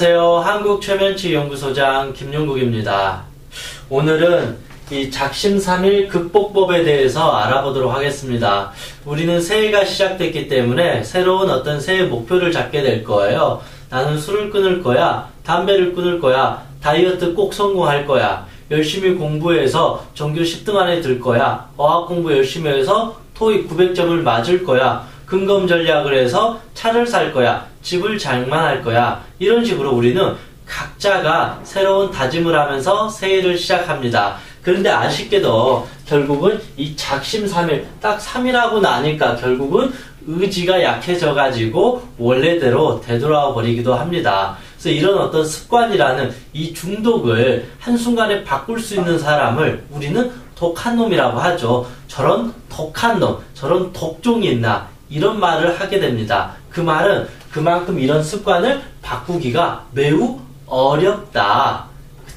안녕하세요. 한국최면치연구소장 김용국입니다. 오늘은 이 작심삼일 극복법에 대해서 알아보도록 하겠습니다. 우리는 새해가 시작됐기 때문에 새로운 어떤 새해 목표를 잡게 될 거예요. 나는 술을 끊을 거야, 담배를 끊을 거야, 다이어트 꼭 성공할 거야, 열심히 공부해서 전교 10등 안에 들 거야, 어학 공부 열심히 해서 토익 900점을 맞을 거야, 근검 전략을 해서 차를 살 거야, 집을 장만할 거야. 이런 식으로 우리는 각자가 새로운 다짐을 하면서 새해를 시작합니다. 그런데 아쉽게도 결국은 이 작심삼일, 딱 3일 하고 나니까 결국은 의지가 약해져 가지고 원래대로 되돌아와 버리기도 합니다. 그래서 이런 어떤 습관이라는 이 중독을 한순간에 바꿀 수 있는 사람을 우리는 독한 놈이라고 하죠. 저런 독한 놈, 저런 독종이 있나, 이런 말을 하게 됩니다. 그 말은 그만큼 이런 습관을 바꾸기가 매우 어렵다.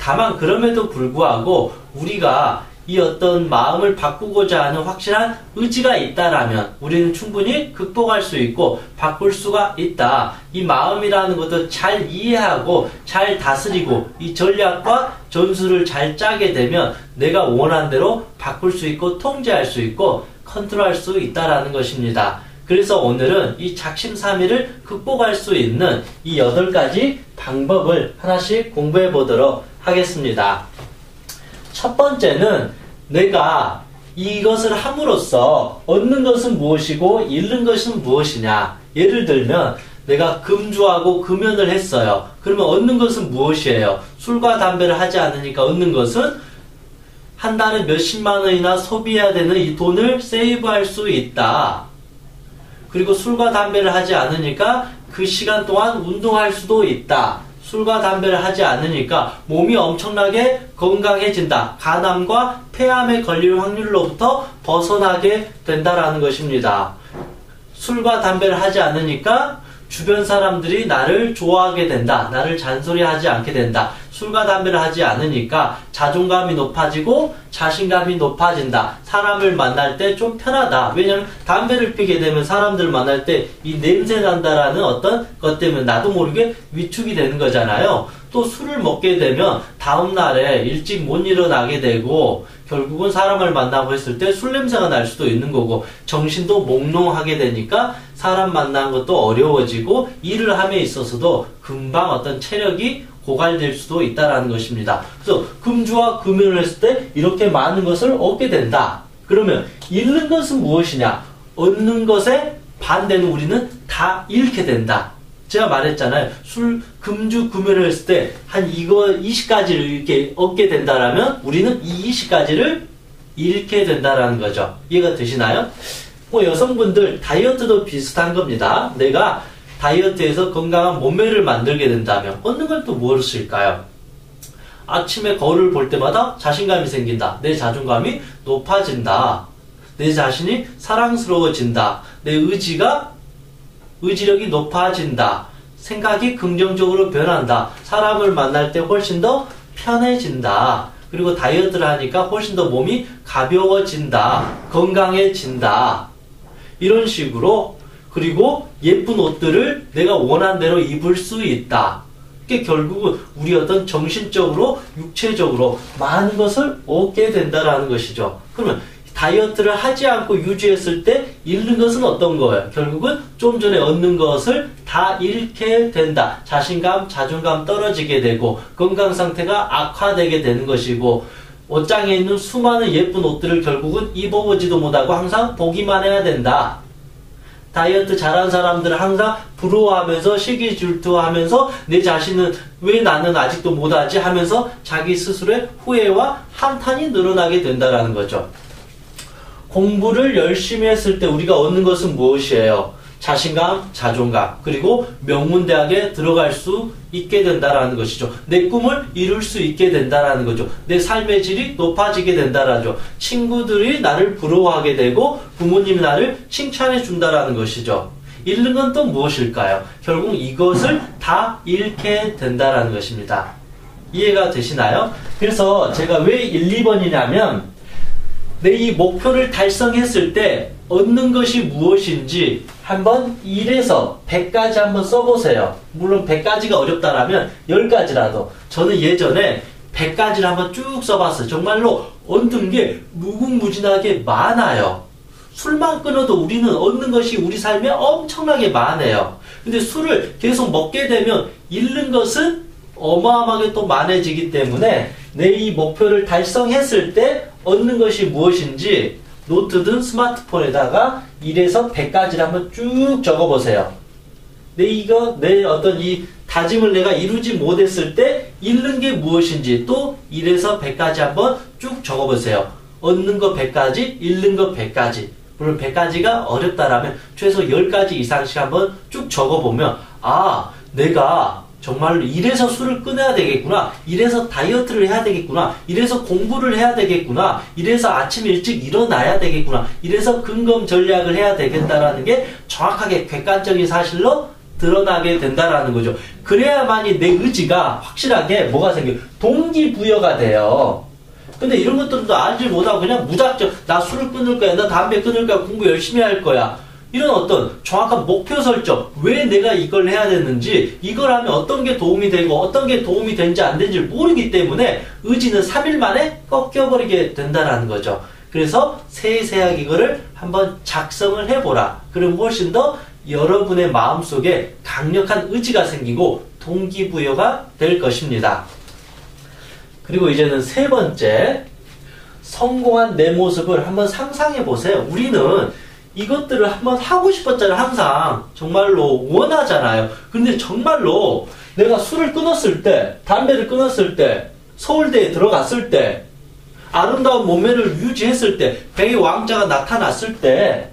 다만 그럼에도 불구하고 우리가 이 어떤 마음을 바꾸고자 하는 확실한 의지가 있다라면 우리는 충분히 극복할 수 있고 바꿀 수가 있다. 이 마음이라는 것도 잘 이해하고 잘 다스리고 이 전략과 전술을 잘 짜게 되면 내가 원하는 대로 바꿀 수 있고 통제할 수 있고 컨트롤할 수 있다라는 것입니다. 그래서 오늘은 이 작심삼일을 극복할 수 있는 이 8가지 방법을 하나씩 공부해 보도록 하겠습니다. 첫 번째는 내가 이것을 함으로써 얻는 것은 무엇이고 잃는 것은 무엇이냐. 예를 들면 내가 금주하고 금연을 했어요. 그러면 얻는 것은 무엇이에요? 술과 담배를 하지 않으니까 얻는 것은 한 달에 몇십만 원이나 소비해야 되는 이 돈을 세이브할 수 있다. 그리고 술과 담배를 하지 않으니까 그 시간 동안 운동할 수도 있다. 술과 담배를 하지 않으니까 몸이 엄청나게 건강해진다. 간암과 폐암에 걸릴 확률로부터 벗어나게 된다라는 것입니다. 술과 담배를 하지 않으니까 주변 사람들이 나를 좋아하게 된다. 나를 잔소리하지 않게 된다. 술과 담배를 하지 않으니까 자존감이 높아지고 자신감이 높아진다. 사람을 만날 때 좀 편하다. 왜냐하면 담배를 피게 되면 사람들을 만날 때 이 냄새 난다라는 어떤 것 때문에 나도 모르게 위축이 되는 거잖아요. 또 술을 먹게 되면 다음날에 일찍 못 일어나게 되고 결국은 사람을 만나고 했을 때 술 냄새가 날 수도 있는 거고 정신도 몽롱하게 되니까 사람 만나는 것도 어려워지고 일을 함에 있어서도 금방 어떤 체력이 고갈될 수도 있다라는 것입니다. 그래서 금주와 금연을 했을 때 이렇게 많은 것을 얻게 된다. 그러면 잃는 것은 무엇이냐? 얻는 것의 반대는 우리는 다 잃게 된다. 제가 말했잖아요. 금주, 금연을 했을 때 한 이거 20가지를 이렇게 얻게 된다라면 우리는 이 20가지를 잃게 된다라는 거죠. 이해가 되시나요? 여성분들 다이어트도 비슷한 겁니다. 내가 다이어트에서 건강한 몸매를 만들게 된다면 얻는 건 또 무엇일까요? 아침에 거울을 볼 때마다 자신감이 생긴다. 내 자존감이 높아진다. 내 자신이 사랑스러워진다. 내 의지력이 높아진다. 생각이 긍정적으로 변한다. 사람을 만날 때 훨씬 더 편해진다. 그리고 다이어트를 하니까 훨씬 더 몸이 가벼워진다. 건강해진다. 이런 식으로 그리고 예쁜 옷들을 내가 원하는 대로 입을 수 있다. 이게 결국은 우리 어떤 정신적으로 육체적으로 많은 것을 얻게 된다라는 것이죠. 그러면 다이어트를 하지 않고 유지했을 때 잃는 것은 어떤 거예요? 결국은 좀 전에 얻는 것을 다 잃게 된다. 자신감, 자존감 떨어지게 되고 건강 상태가 악화되게 되는 것이고 옷장에 있는 수많은 예쁜 옷들을 결국은 입어보지도 못하고 항상 보기만 해야 된다. 다이어트 잘한 사람들은 항상 부러워하면서 시기 질투하면서 내 자신은 왜 나는 아직도 못하지 하면서 자기 스스로의 후회와 한탄이 늘어나게 된다는 거죠. 공부를 열심히 했을 때 우리가 얻는 것은 무엇이에요? 자신감, 자존감, 그리고 명문대학에 들어갈 수 있게 된다라는 것이죠. 내 꿈을 이룰 수 있게 된다라는 거죠. 내 삶의 질이 높아지게 된다라죠. 친구들이 나를 부러워하게 되고 부모님이 나를 칭찬해 준다라는 것이죠. 잃는 건 또 무엇일까요? 결국 이것을 다 잃게 된다라는 것입니다. 이해가 되시나요? 그래서 제가 왜 1, 2번이냐면 내 이 목표를 달성했을 때 얻는 것이 무엇인지 한번 1에서 100까지 한번 써보세요. 물론 100가지가 어렵다라면 10가지라도. 저는 예전에 100가지를 한번 쭉 써봤어요. 정말로 얻는 게 무궁무진하게 많아요. 술만 끊어도 우리는 얻는 것이 우리 삶에 엄청나게 많아요. 근데 술을 계속 먹게 되면 잃는 것은 어마어마하게 또 많아지기 때문에 내 이 목표를 달성했을 때 얻는 것이 무엇인지 노트든 스마트폰에다가 1에서 100까지를 한번 쭉 적어보세요. 내 어떤 이 다짐을 내가 이루지 못했을 때 잃는 게 무엇인지 또 1에서 100까지 한번 쭉 적어보세요. 얻는 거 100가지, 잃는 거 100가지. 물론 100가지가 어렵다라면 최소 10가지 이상씩 한번 쭉 적어보면 아, 내가 정말로 이래서 술을 끊어야 되겠구나. 이래서 다이어트를 해야 되겠구나. 이래서 공부를 해야 되겠구나. 이래서 아침 일찍 일어나야 되겠구나. 이래서 근검 전략을 해야 되겠다라는 게 정확하게 객관적인 사실로 드러나게 된다라는 거죠. 그래야만이 내 의지가 확실하게 뭐가 생겨요? 동기부여가 돼요. 근데 이런 것들도 알지 못하고 그냥 무작정 나 술을 끊을 거야. 나 담배 끊을 거야. 공부 열심히 할 거야. 이런 어떤 정확한 목표 설정, 왜 내가 이걸 해야 되는지, 이걸 하면 어떤 게 도움이 되고 어떤 게 도움이 되는지 안 되는지를 모르기 때문에 의지는 3일 만에 꺾여버리게 된다는 거죠. 그래서 세세하게 이거를 한번 작성을 해보라. 그럼 훨씬 더 여러분의 마음속에 강력한 의지가 생기고 동기부여가 될 것입니다. 그리고 이제는 세 번째, 성공한 내 모습을 한번 상상해 보세요. 우리는 이것들을 한번 하고 싶었잖아요. 항상 정말로 원하잖아요. 근데 정말로 내가 술을 끊었을 때, 담배를 끊었을 때, 서울대에 들어갔을 때, 아름다운 몸매를 유지했을 때, 배의 왕자가 나타났을 때,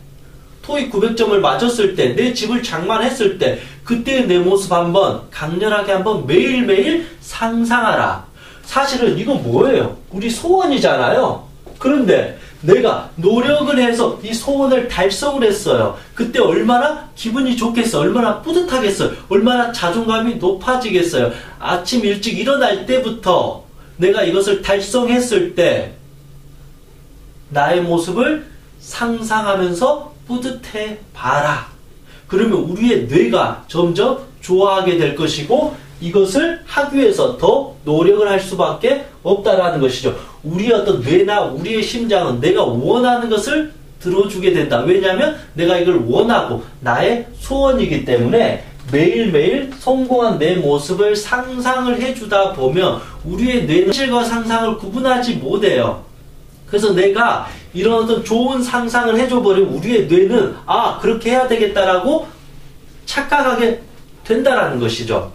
토익 900점을 맞았을 때, 내 집을 장만했을 때, 그때의 내 모습 한번 강렬하게 한번 매일매일 상상하라. 사실은 이건 뭐예요? 우리 소원이잖아요. 그런데 내가 노력을 해서 이 소원을 달성을 했어요. 그때 얼마나 기분이 좋겠어요. 얼마나 뿌듯하겠어요. 얼마나 자존감이 높아지겠어요. 아침 일찍 일어날 때부터 내가 이것을 달성했을 때 나의 모습을 상상하면서 뿌듯해 봐라. 그러면 우리의 뇌가 점점 좋아하게 될 것이고 이것을 하기 위해서 더 노력을 할 수밖에 없다라는 것이죠. 우리의 어떤 뇌나 우리의 심장은 내가 원하는 것을 들어주게 된다. 왜냐하면 내가 이걸 원하고 나의 소원이기 때문에 매일매일 성공한 내 모습을 상상을 해주다 보면 우리의 뇌는 실과 상상을 구분하지 못해요. 그래서 내가 이런 어떤 좋은 상상을 해줘버리면 우리의 뇌는 아, 그렇게 해야 되겠다라고 착각하게 된다라는 것이죠.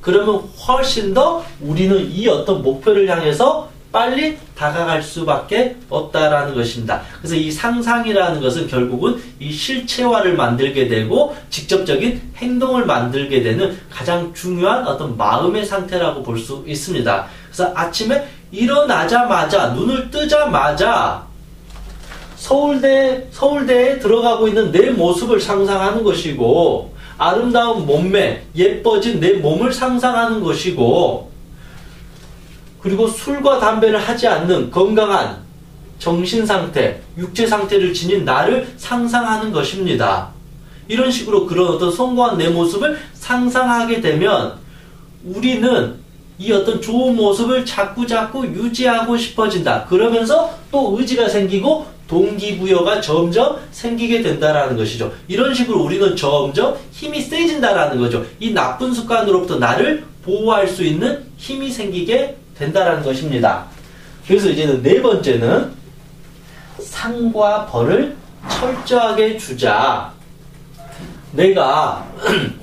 그러면 훨씬 더 우리는 이 어떤 목표를 향해서 빨리 다가갈 수밖에 없다라는 것입니다. 그래서 이 상상이라는 것은 결국은 이 실체화를 만들게 되고 직접적인 행동을 만들게 되는 가장 중요한 어떤 마음의 상태라고 볼 수 있습니다. 그래서 아침에 일어나자마자 눈을 뜨자마자 서울대에 들어가고 있는 내 모습을 상상하는 것이고 아름다운 몸매, 예뻐진 내 몸을 상상하는 것이고 그리고 술과 담배를 하지 않는 건강한 정신상태, 육체상태를 지닌 나를 상상하는 것입니다. 이런 식으로 그런 어떤 성공한 내 모습을 상상하게 되면 우리는 이 어떤 좋은 모습을 자꾸자꾸 유지하고 싶어진다. 그러면서 또 의지가 생기고 동기부여가 점점 생기게 된다라는 것이죠. 이런 식으로 우리는 점점 힘이 세진다라는 거죠. 이 나쁜 습관으로부터 나를 보호할 수 있는 힘이 생기게 된다라는 것입니다. 그래서 이제는 네 번째는 상과 벌을 철저하게 주자. 내가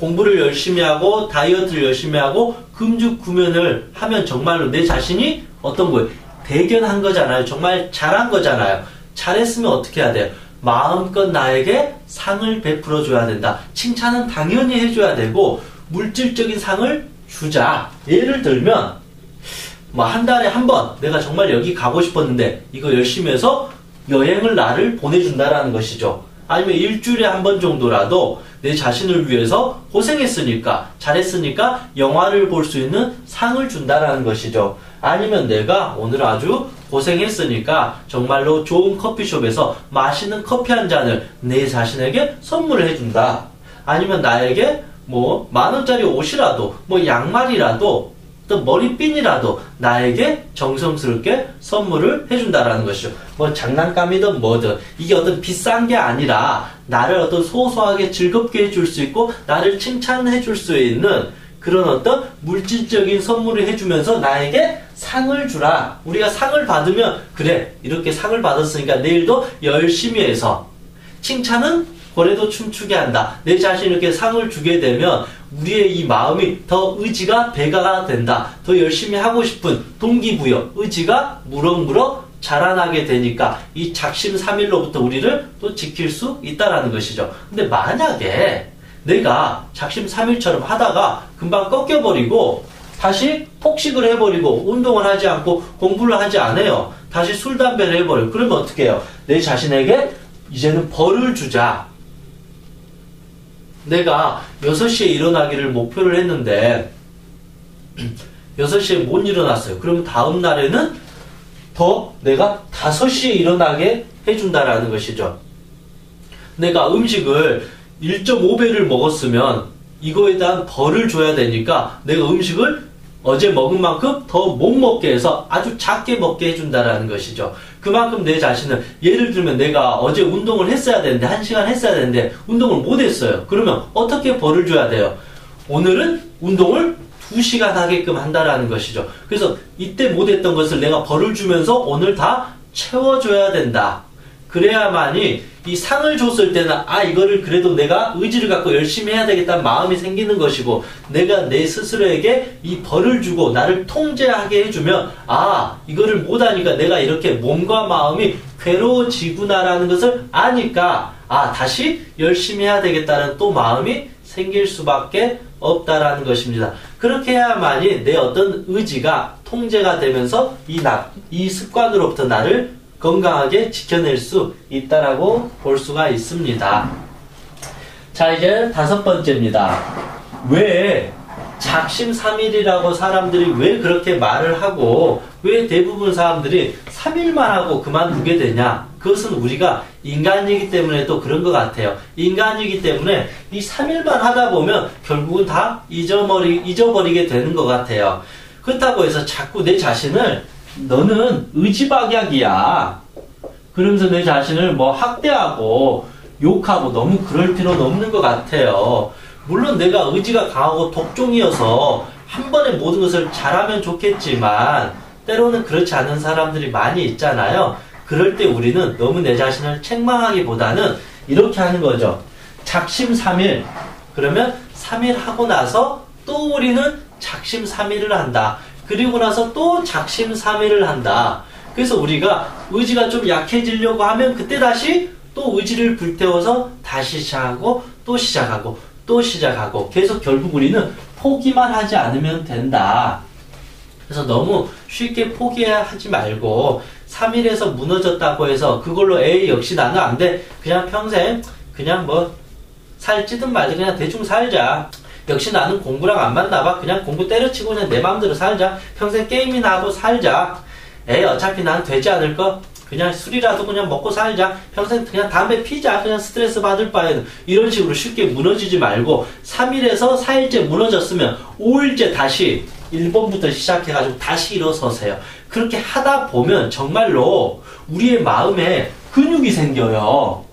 공부를 열심히 하고 다이어트를 열심히 하고 금죽구면을 하면 정말로 내 자신이 어떤 거예요? 대견한 거잖아요. 정말 잘한 거잖아요. 잘했으면 어떻게 해야 돼요? 마음껏 나에게 상을 베풀어 줘야 된다. 칭찬은 당연히 해줘야 되고 물질적인 상을 주자. 예를 들면 뭐 한 달에 한 번 내가 정말 여기 가고 싶었는데 이거 열심히 해서 여행을 나를 보내준다라는 것이죠. 아니면 일주일에 한 번 정도라도 내 자신을 위해서 고생했으니까, 잘했으니까 영화를 볼 수 있는 상을 준다라는 것이죠. 아니면 내가 오늘 아주 고생했으니까 정말로 좋은 커피숍에서 맛있는 커피 한 잔을 내 자신에게 선물을 해준다. 아니면 나에게 뭐 10,000원짜리 옷이라도, 뭐 양말이라도, 또 머리핀이라도 나에게 정성스럽게 선물을 해준다라는 것이죠. 뭐 장난감이든 뭐든 이게 어떤 비싼 게 아니라 나를 어떤 소소하게 즐겁게 해줄 수 있고 나를 칭찬해 줄 수 있는 그런 어떤 물질적인 선물을 해주면서 나에게 상을 주라. 우리가 상을 받으면 그래, 이렇게 상을 받았으니까 내일도 열심히 해서, 칭찬은 고래도 춤추게 한다. 내 자신에게 상을 주게 되면 우리의 이 마음이 더 의지가 배가 된다. 더 열심히 하고 싶은 동기부여, 의지가 무럭무럭 자라나게 되니까 이 작심삼일로부터 우리를 또 지킬 수 있다라는 것이죠. 근데 만약에 내가 작심삼일처럼 하다가 금방 꺾여버리고 다시 폭식을 해버리고 운동을 하지 않고 공부를 하지 않아요. 다시 술, 담배를 해버려요. 그러면 어떻게 해요? 내 자신에게 이제는 벌을 주자. 내가 6시에 일어나기를 목표를 했는데 6시에 못 일어났어요. 그러면 다음 날에는 더 내가 5시에 일어나게 해준다라는 것이죠. 내가 음식을 1.5배를 먹었으면 이거에 대한 벌을 줘야 되니까 내가 음식을 어제 먹은 만큼 더 못 먹게 해서 아주 작게 먹게 해준다라는 것이죠. 그만큼 내 자신을, 예를 들면 내가 어제 운동을 했어야 되는데 1시간 했어야 되는데 운동을 못 했어요. 그러면 어떻게 벌을 줘야 돼요? 오늘은 운동을 2시간 하게끔 한다라는 것이죠. 그래서 이때 못했던 것을 내가 벌을 주면서 오늘 다 채워줘야 된다. 그래야만이 이 상을 줬을 때는 이거를 그래도 내가 의지를 갖고 열심히 해야 되겠다는 마음이 생기는 것이고, 내가 내 스스로에게 이 벌을 주고 나를 통제하게 해주면 이거를 못하니까 내가 이렇게 몸과 마음이 괴로워지구나라는 것을 아니까 다시 열심히 해야 되겠다는 또 마음이 생길 수밖에 없다라는 것입니다. 그렇게 해야만이 내 어떤 의지가 통제가 되면서 이 습관으로부터 나를 건강하게 지켜낼 수 있다라고 볼 수가 있습니다. 자, 이제 5번째입니다. 왜 작심삼일이라고 사람들이 왜 그렇게 말을 하고 왜 대부분 사람들이 3일만 하고 그만두게 되냐? 그것은 우리가 인간이기 때문에 또 그런 것 같아요. 인간이기 때문에 이 3일만 하다 보면 결국은 다 잊어버리게 되는 것 같아요. 그렇다고 해서 자꾸 내 자신을 너는 의지박약이야, 그러면서 내 자신을 뭐 학대하고 욕하고 너무 그럴 필요는 없는 것 같아요. 물론 내가 의지가 강하고 독종이어서 한 번에 모든 것을 잘하면 좋겠지만 때로는 그렇지 않은 사람들이 많이 있잖아요. 그럴 때 우리는 너무 내 자신을 책망하기보다는 이렇게 하는 거죠. 작심삼일. 그러면 3일 하고 나서 또 우리는 작심삼일을 한다. 그리고 나서 또 작심삼일을 한다. 그래서 우리가 의지가 좀 약해지려고 하면 그때 다시 또 의지를 불태워서 다시 시작하고 또 시작하고 또 시작하고 계속 결국 우리는 포기만 하지 않으면 된다. 그래서 너무 쉽게 포기하지 말고 3일에서 무너졌다고 해서 그걸로 역시 나는 안 돼. 그냥 평생 그냥 뭐 살찌든 말든 그냥 대충 살자. 역시 나는 공부랑 안 맞나봐. 그냥 공부 때려치고 그냥 내 마음대로 살자. 평생 게임이나 하고 살자. 어차피 난 되지 않을 거. 그냥 술이라도 그냥 먹고 살자. 평생 그냥 담배 피자. 그냥 스트레스 받을 바에는. 이런 식으로 쉽게 무너지지 말고 3일에서 4일째 무너졌으면 5일째 다시 1번부터 시작해가지고 다시 일어서세요. 그렇게 하다 보면 정말로 우리의 마음에 근육이 생겨요.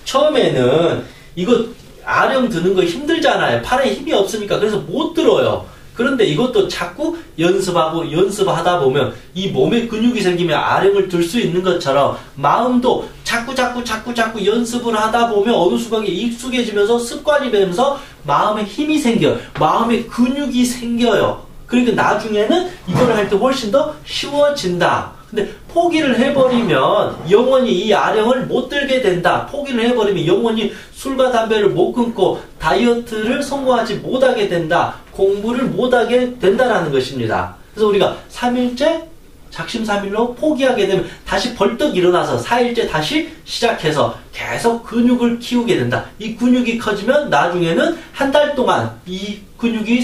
처음에는 이거 아령 드는 거 힘들잖아요. 팔에 힘이 없으니까. 그래서 못 들어요. 그런데 이것도 자꾸 연습하다 보면 이 몸에 근육이 생기면 아령을 들 수 있는 것처럼 마음도 자꾸 연습을 하다 보면 어느 순간에 익숙해지면서 습관이 되면서 마음에 힘이 생겨요. 마음에 근육이 생겨요. 그러니까 나중에는 이걸 할 때 훨씬 더 쉬워진다. 근데 포기를 해버리면 영원히 이 아령을 못 들게 된다. 포기를 해버리면 영원히 술과 담배를 못 끊고 다이어트를 성공하지 못하게 된다. 공부를 못하게 된다라는 것입니다. 그래서 우리가 3일째 작심삼일로 포기하게 되면 다시 벌떡 일어나서 4일째 다시 시작해서 계속 근육을 키우게 된다. 이 근육이 커지면 나중에는 한 달 동안 이 근육의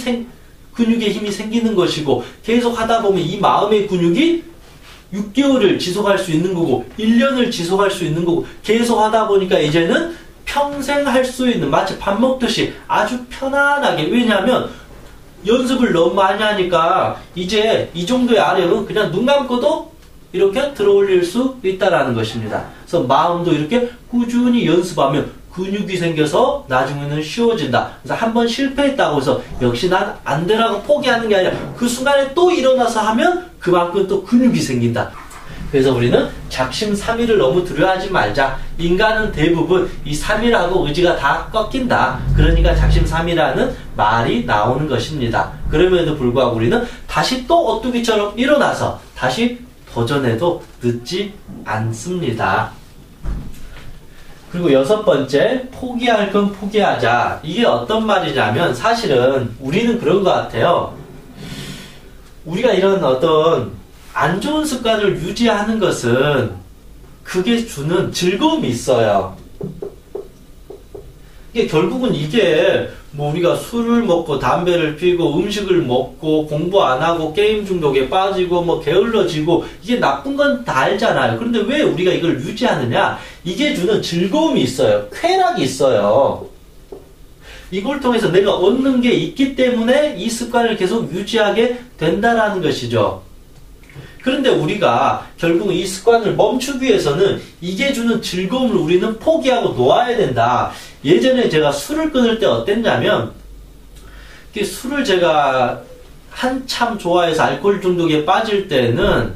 힘이 생기는 것이고, 계속 하다 보면 이 마음의 근육이 6개월을 지속할 수 있는 거고 1년을 지속할 수 있는 거고, 계속 하다 보니까 이제는 평생 할 수 있는, 마치 밥 먹듯이 아주 편안하게. 왜냐하면 연습을 너무 많이 하니까 이제 이 정도의 아력은 그냥 눈 감고도 이렇게 들어올릴 수 있다라는 것입니다. 그래서 마음도 이렇게 꾸준히 연습하면 근육이 생겨서 나중에는 쉬워진다. 그래서 한번 실패했다고 해서 역시 난 안 되라고 포기하는 게 아니라 그 순간에 또 일어나서 하면 그만큼 또 근육이 생긴다. 그래서 우리는 작심삼일을 너무 두려워하지 말자. 인간은 대부분 이 삼일하고 의지가 다 꺾인다. 그러니까 작심삼일이라는 말이 나오는 것입니다. 그럼에도 불구하고 우리는 다시 또 오뚜기처럼 일어나서 다시 도전해도 늦지 않습니다. 그리고 6번째, 포기할 건 포기하자. 이게 어떤 말이냐면 사실은 우리는 그런 것 같아요. 우리가 이런 어떤 안 좋은 습관을 유지하는 것은 그게 주는 즐거움이 있어요. 이게 결국은 이게 뭐 우리가 술을 먹고 담배를 피고 음식을 먹고 공부 안 하고 게임 중독에 빠지고 뭐 게을러지고 이게 나쁜 건 다 알잖아요. 그런데 왜 우리가 이걸 유지하느냐? 이게 주는 즐거움이 있어요. 쾌락이 있어요. 이걸 통해서 내가 얻는 게 있기 때문에 이 습관을 계속 유지하게 된다라는 것이죠. 그런데 우리가 결국 이 습관을 멈추기 위해서는 이게 주는 즐거움을 우리는 포기하고 놓아야 된다. 예전에 제가 술을 끊을 때 어땠냐면, 술을 제가 한참 좋아해서 알코올 중독에 빠질 때는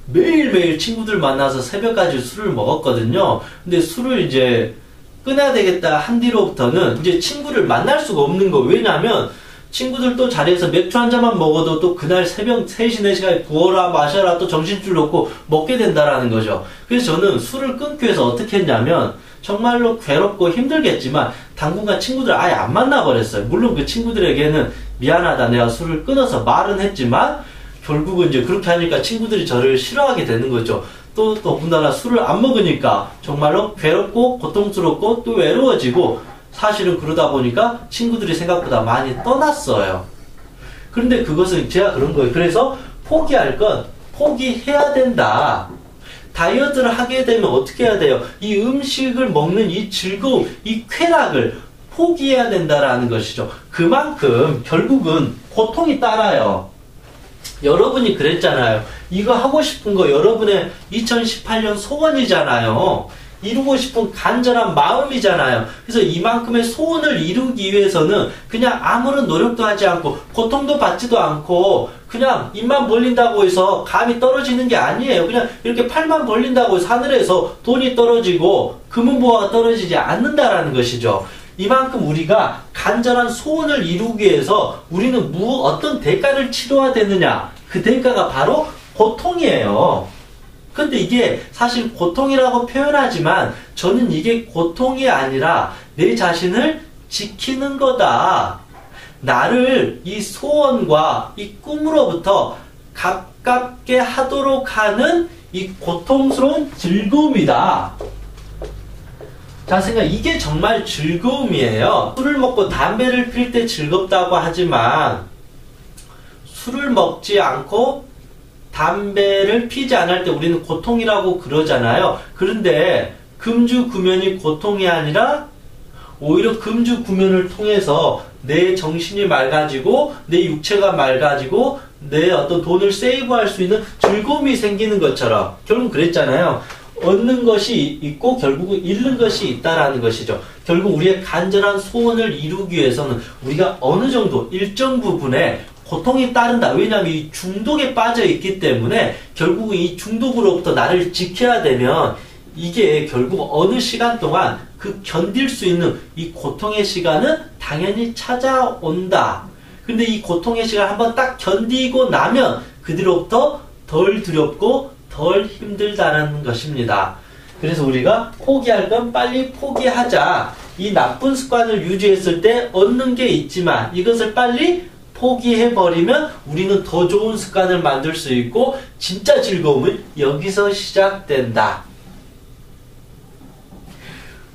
매일매일 친구들 만나서 새벽까지 술을 먹었거든요. 근데 술을 이제 끊어야 되겠다 한 뒤로부터는 이제 친구를 만날 수가 없는 거. 왜냐하면 친구들 또 자리에서 맥주 한 잔만 먹어도 또 그날 새벽 3시, 4시간에 부어라 마셔라 또 정신줄 놓고 먹게 된다라는 거죠. 그래서 저는 술을 끊기 위해서 어떻게 했냐면 정말로 괴롭고 힘들겠지만 당분간 친구들 아예 안 만나버렸어요. 물론 그 친구들에게는 미안하다 내가 술을 끊어서 말은 했지만 결국은 이제 그렇게 하니까 친구들이 저를 싫어하게 되는 거죠. 또 더군다나 술을 안 먹으니까 정말로 괴롭고 고통스럽고 또 외로워지고, 사실은 그러다 보니까 친구들이 생각보다 많이 떠났어요. 그런데 그것은 제가 그런 거예요. 그래서 포기할 건 포기해야 된다. 다이어트를 하게 되면 어떻게 해야 돼요? 이 음식을 먹는 이 즐거움, 이 쾌락을 포기해야 된다라는 것이죠. 그만큼 결국은 고통이 따라요. 여러분이 그랬잖아요. 이거 하고 싶은 거 여러분의 2018년 소원이잖아요. 이루고 싶은 간절한 마음이잖아요. 그래서 이만큼의 소원을 이루기 위해서는 그냥 아무런 노력도 하지 않고 고통도 받지도 않고 그냥 입만 벌린다고 해서 감이 떨어지는 게 아니에요. 그냥 이렇게 팔만 벌린다고 해서 하늘에서 돈이 떨어지고 금은보화가 떨어지지 않는다라는 것이죠. 이만큼 우리가 간절한 소원을 이루기 위해서 우리는 어떤 대가를 치러야 되느냐? 그 대가가 바로 고통이에요. 근데 이게 사실 고통이라고 표현하지만 저는 이게 고통이 아니라 내 자신을 지키는 거다. 나를 이 소원과 이 꿈으로부터 가깝게 하도록 하는 이 고통스러운 즐거움이다. 자, 이게 정말 즐거움이에요. 술을 먹고 담배를 필 때 즐겁다고 하지만 술을 먹지 않고 담배를 피지 않을 때 우리는 고통이라고 그러잖아요. 그런데 금주구면이 고통이 아니라 오히려 금주구면을 통해서 내 정신이 맑아지고 내 육체가 맑아지고 내 어떤 돈을 세이브할 수 있는 즐거움이 생기는 것처럼 결국 그랬잖아요. 얻는 것이 있고 결국은 잃는 것이 있다라는 것이죠. 결국 우리의 간절한 소원을 이루기 위해서는 우리가 어느 정도 일정 부분에 고통이 따른다. 왜냐하면 이 중독에 빠져 있기 때문에 결국은 이 중독으로부터 나를 지켜야 되면 이게 결국 어느 시간 동안 그 견딜 수 있는 이 고통의 시간은 당연히 찾아온다. 근데 이 고통의 시간 한번 딱 견디고 나면 그 뒤로부터 덜 두렵고 덜 힘들다는 것입니다. 그래서 우리가 포기할 건 빨리 포기하자. 이 나쁜 습관을 유지했을 때 얻는 게 있지만 이것을 빨리 포기해버리면 우리는 더 좋은 습관을 만들 수 있고 진짜 즐거움은 여기서 시작된다.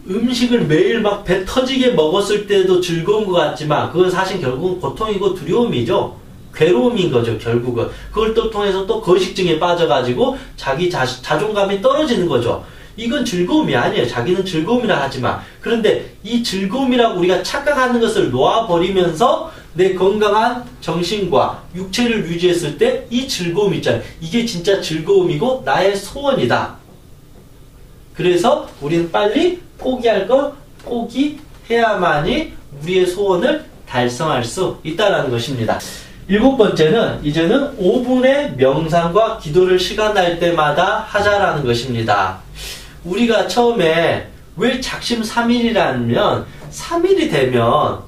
음식을 매일 막 배 터지게 먹었을 때도 즐거운 것 같지만 그건 사실 결국은 고통이고 두려움이죠. 괴로움인 거죠, 결국은. 그걸 또 통해서 또 거식증에 빠져가지고 자기 자존감이 떨어지는 거죠. 이건 즐거움이 아니에요. 자기는 즐거움이라 하지만. 그런데 이 즐거움이라고 우리가 착각하는 것을 놓아버리면서 내 건강한 정신과 육체를 유지했을 때 이 즐거움 있잖아요. 이게 진짜 즐거움이고 나의 소원이다. 그래서 우리는 빨리 포기할 걸 포기해야만이 우리의 소원을 달성할 수 있다는 것입니다. 7번째는 이제는 5분의 명상과 기도를 시간 날 때마다 하자라는 것입니다. 우리가 처음에 왜 작심 3일이라면 3일이 되면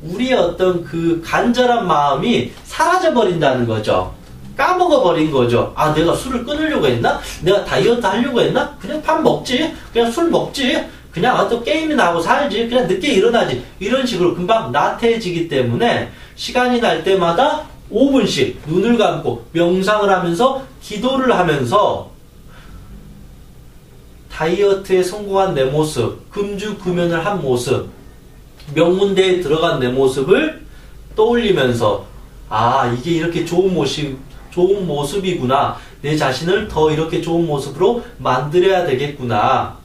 우리의 어떤 그 간절한 마음이 사라져 버린다는 거죠. 까먹어 버린 거죠. 아, 내가 술을 끊으려고 했나? 내가 다이어트 하려고 했나? 그냥 밥 먹지. 그냥 술 먹지. 그냥 또 게임이나 하고 살지. 그냥 늦게 일어나지. 이런 식으로 금방 나태해지기 때문에 시간이 날 때마다 5분씩 눈을 감고 명상을 하면서 기도를 하면서 다이어트에 성공한 내 모습, 금주금연을 한 모습, 명문대에 들어간 내 모습을 떠올리면서 아, 이게 이렇게 좋은 모습이구나. 내 자신을 더 이렇게 좋은 모습으로 만들어야 되겠구나.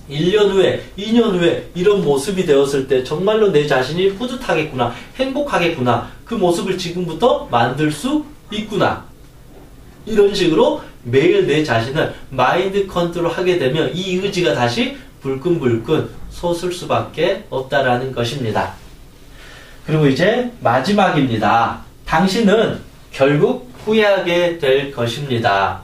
1년 후에, 2년 후에 이런 모습이 되었을 때 정말로 내 자신이 뿌듯하겠구나. 행복하겠구나. 그 모습을 지금부터 만들 수 있구나. 이런 식으로 매일 내 자신을 마인드 컨트롤 하게 되면 이 의지가 다시 불끈불끈 솟을 수밖에 없다라는 것입니다. 그리고 이제 마지막입니다. 당신은 결국 후회하게 될 것입니다.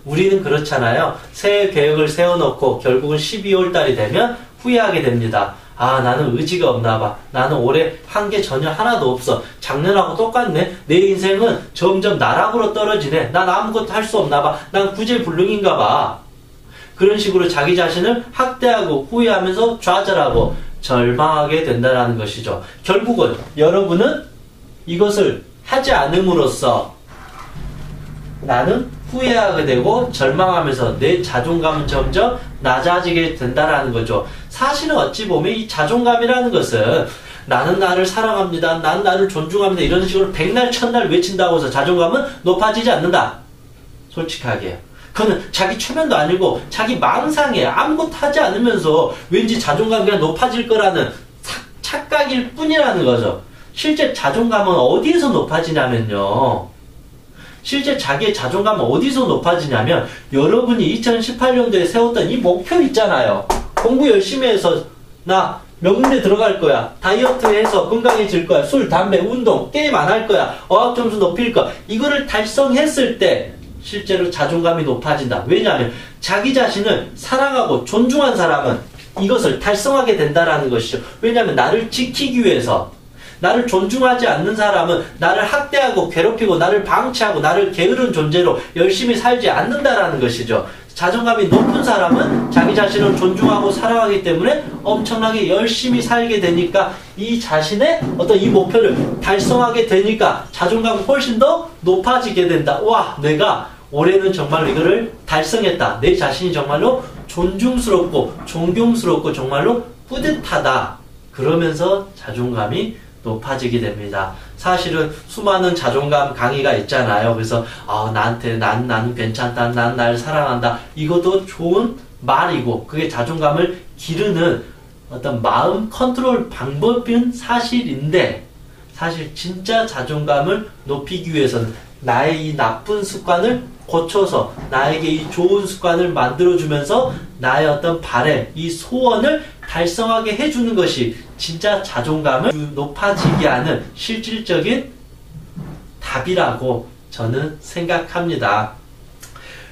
우리는 그렇잖아요. 새해 계획을 세워놓고 결국은 12월 달이 되면 후회하게 됩니다. 아, 나는 의지가 없나 봐. 나는 올해 한 게 전혀 하나도 없어. 작년하고 똑같네. 내 인생은 점점 나락으로 떨어지네. 난 아무것도 할 수 없나 봐. 난 구제불능인가 봐. 그런 식으로 자기 자신을 학대하고 후회하면서 좌절하고 절망하게 된다는 것이죠. 결국은 여러분은 이것을 하지 않음으로써 나는 후회하게 되고 절망하면서 내 자존감은 점점 낮아지게 된다라는 거죠. 사실은 어찌 보면 이 자존감이라는 것은 나는 나를 사랑합니다. 난 나를 존중합니다. 이런 식으로 백날 천날 외친다고 해서 자존감은 높아지지 않는다. 솔직하게. 그거는 자기 최면도 아니고 자기 망상에 아무것도 하지 않으면서 왠지 자존감이 그냥 높아질 거라는 착각일 뿐이라는 거죠. 실제 자존감은 어디에서 높아지냐면요. 실제 자기의 자존감은 어디서 높아지냐면 여러분이 2018년도에 세웠던 이 목표 있잖아요. 공부 열심히 해서 나 명문대 들어갈 거야. 다이어트 해서 건강해질 거야. 술, 담배, 운동, 게임 안 할 거야. 어학 점수 높일 거야. 이거를 달성했을 때 실제로 자존감이 높아진다. 왜냐하면 자기 자신을 사랑하고 존중한 사람은 이것을 달성하게 된다라는 것이죠. 왜냐하면 나를 지키기 위해서 나를 존중하지 않는 사람은 나를 학대하고 괴롭히고 나를 방치하고 나를 게으른 존재로 열심히 살지 않는다라는 것이죠. 자존감이 높은 사람은 자기 자신을 존중하고 사랑하기 때문에 엄청나게 열심히 살게 되니까 이 자신의 어떤 이 목표를 달성하게 되니까 자존감이 훨씬 더 높아지게 된다. 와, 내가 올해는 정말로 이거를 달성했다. 내 자신이 정말로 존중스럽고 존경스럽고 정말로 뿌듯하다. 그러면서 자존감이 높아지게 됩니다. 사실은 수많은 자존감 강의가 있잖아요. 그래서 나는 괜찮다. 난 날 사랑한다. 이것도 좋은 말이고 그게 자존감을 기르는 어떤 마음 컨트롤 방법인 사실인데 사실 진짜 자존감을 높이기 위해서는 나의 이 나쁜 습관을 고쳐서 나에게 이 좋은 습관을 만들어주면서 나의 어떤 바램, 이 소원을 달성하게 해주는 것이 진짜 자존감을 높아지게 하는 실질적인 답이라고 저는 생각합니다.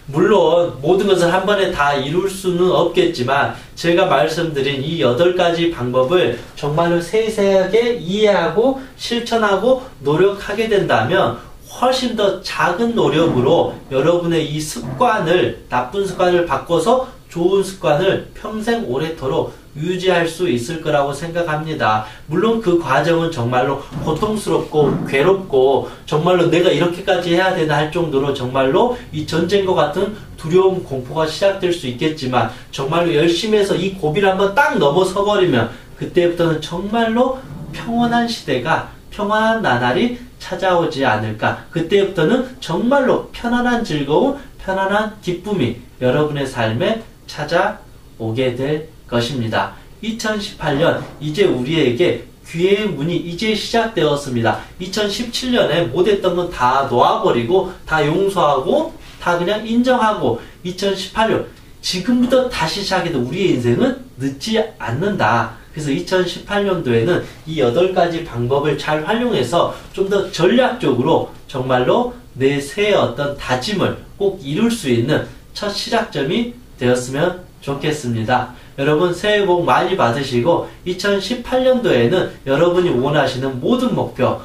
물론 모든 것을 한 번에 다 이룰 수는 없겠지만 제가 말씀드린 이 8가지 방법을 정말로 세세하게 이해하고 실천하고 노력하게 된다면 훨씬 더 작은 노력으로 여러분의 이 습관을 나쁜 습관을 바꿔서 좋은 습관을 평생 오래도록 유지할 수 있을 거라고 생각합니다. 물론 그 과정은 정말로 고통스럽고 괴롭고 정말로 내가 이렇게까지 해야 되나 할 정도로 정말로 이 전쟁과 같은 두려움, 공포가 시작될 수 있겠지만 정말로 열심히 해서 이 고비를 한번 딱 넘어서 버리면 그때부터는 정말로 평온한 시대가, 평안한 나날이 찾아오지 않을까. 그때부터는 정말로 편안한 즐거움, 편안한 기쁨이 여러분의 삶에 찾아오게 될 것입니다. 2018년 이제 우리에게 기회의 문이 이제 시작되었습니다. 2017년에 못했던 건 다 놓아버리고 다 용서하고 다 그냥 인정하고 2018년 지금부터 다시 시작해도 우리의 인생은 늦지 않는다. 그래서 2018년도에는 이 8가지 방법을 잘 활용해서 좀 더 전략적으로 정말로 내 새해 어떤 다짐을 꼭 이룰 수 있는 첫 시작점이 되었으면 좋겠습니다. 여러분 새해 복 많이 받으시고 2018년도에는 여러분이 원하시는 모든 목표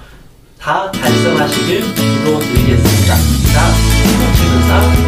다 달성하시길 기도드리겠습니다. 자, 행복치면서